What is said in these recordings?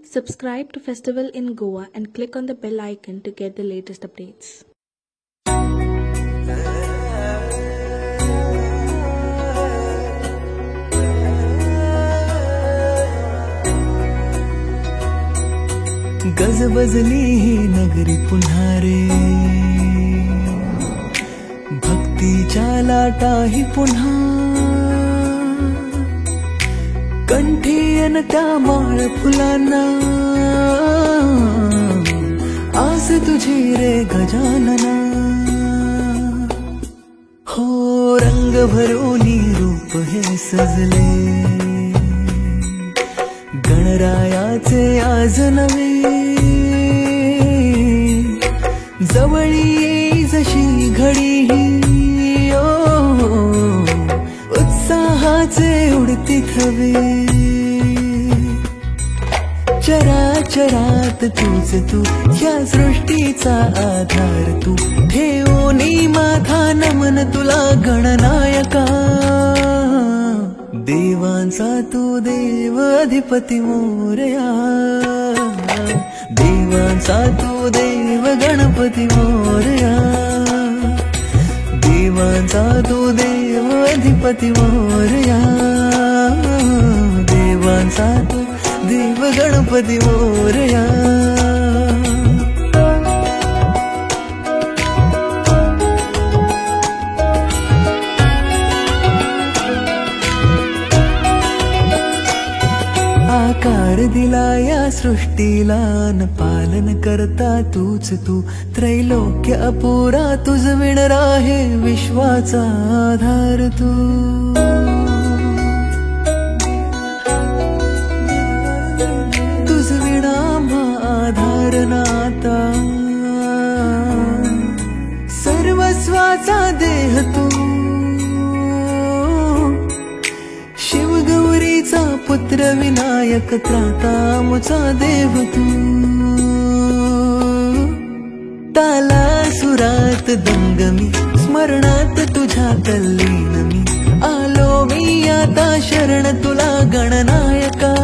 subscribe to Festival in Goa and click on the bell icon to get the latest updates. गजबजली ही नगरी पुन्हा रे, भक्तीच्या लाटाही पुन्हा, कंठी अन त्या माळ फुलांना, आस तुझी रे गजानना. हो रंग भरोनी रूप हे सजले, गणरायाचे आज नवे, जवळी येई जशी घडी ही, उत्साहाचे उडती थवे. चराचरात तूच तू, या सृष्टीचा आधार तू, ठेवोनी माझा नमन तुला गणनायका. देवांचा तू देव अधिपती मोरया, देवांचा तू देव गणपती मोरया, देवांचा तू देव अधिपती मोरया, देवांचा तू देव गणपती मोरया. आकार दिला या सृष्टीला न पालन करता तूच तू, त्रैलोक्य अपुरा तुझ विण राहे विश्वाचा आधार तू. तुझ विणा आधार नाता, सर्वस्वाचा देह तू, शिवगौरीचा पुत्र विनायक त्राता मुचा देव तू. ताला सुरात दंगमी, स्मरणात तुझ्या तल्लीन मी, आलो मी आता शरण तुला गणनायका.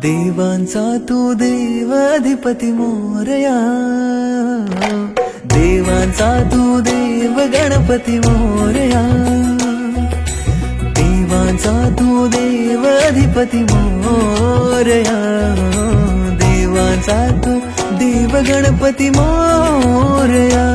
देवांचा तू देव अधिपती मोरया, देवांचा तू देव गणपती मोरया, देवांचा तू देव अधिपती मोरया, देवांचा तू देव गणपती मोरया.